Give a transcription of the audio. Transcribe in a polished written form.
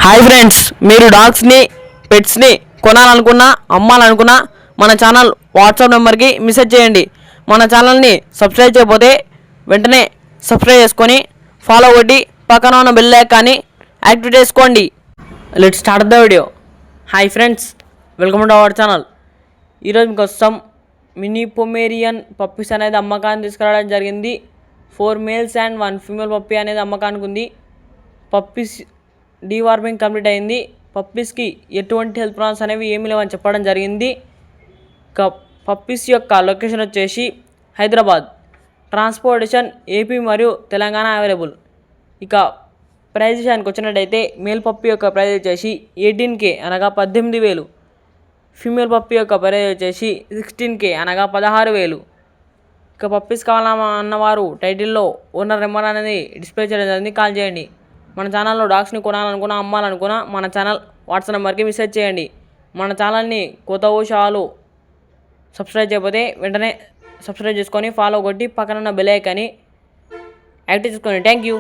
Hi friends, మీరు డాగ్స్ని పెట్స్ని కొనాలనుకున్నా అమ్మాలనుకున్నా మన channel WhatsApp నెంబర్కి మెసేజ్ చేయండి. మన ఛానల్ని సబ్స్క్రైబ్ చేయకపోతే వెంటనే సబ్స్క్రైబ్ చేసుకొని ఫాలో కొట్టి పక్కన ఉన్న బెల్ ఐకాన్ని యాక్టివేట్ చేసుకోండి. Let's start the video. Hi friends, welcome to our channel. ఈరోజు మీకోసం మినీ పొమేరియన్ పప్పీస్ అనేది అమ్మకాన్ని తీసుకురావడం జరిగింది. 4 మేల్స్ అండ్ 1 ఫీమేల్ పప్పీ అనేది అమ్మకానికి ఉంది. పప్పీస్ డీవార్మింగ్ కంప్లీట్ అయింది. పప్పీస్కి ఎటువంటి హెల్త్ ప్రాబ్లమ్స్ అనేవి ఏమీ లేవని చెప్పడం జరిగింది. ఇక పప్పీస్ యొక్క లొకేషన్ వచ్చేసి హైదరాబాద్, ట్రాన్స్పోర్టేషన్ ఏపీ మరియు తెలంగాణ అవైలబుల్. ఇక ప్రైజ్ విషయానికి వచ్చినట్టయితే మేల్ పప్పీ యొక్క ప్రైజ్ వచ్చేసి 18K అనగా 18,000. ఫీమేల్ పప్పీ యొక్క ప్రైజ్ వచ్చేసి 16K అనగా 16,000. ఇక పప్పీస్ కావాలన్నవారు టైటిల్లో ఓనర్ నెంబర్ అనేది డిస్ప్లే చేయడం జరిగింది, కాల్ చేయండి. మన ఛానల్లో డాగ్స్ని కొనాలనుకున్నా అమ్మాలనుకున్నా మన ఛానల్ వాట్సాప్ నెంబర్కి మెసేజ్ చేయండి. మన ఛానల్ని కొత్త ఊషాలు సబ్స్క్రైబ్ చేయకపోతే వెంటనే సబ్స్క్రైబ్ చేసుకొని ఫాలో కొట్టి పక్కన ఉన్న బెల్ ఐకాన్ని యాక్టివ్ చేసుకోండి. Thank you.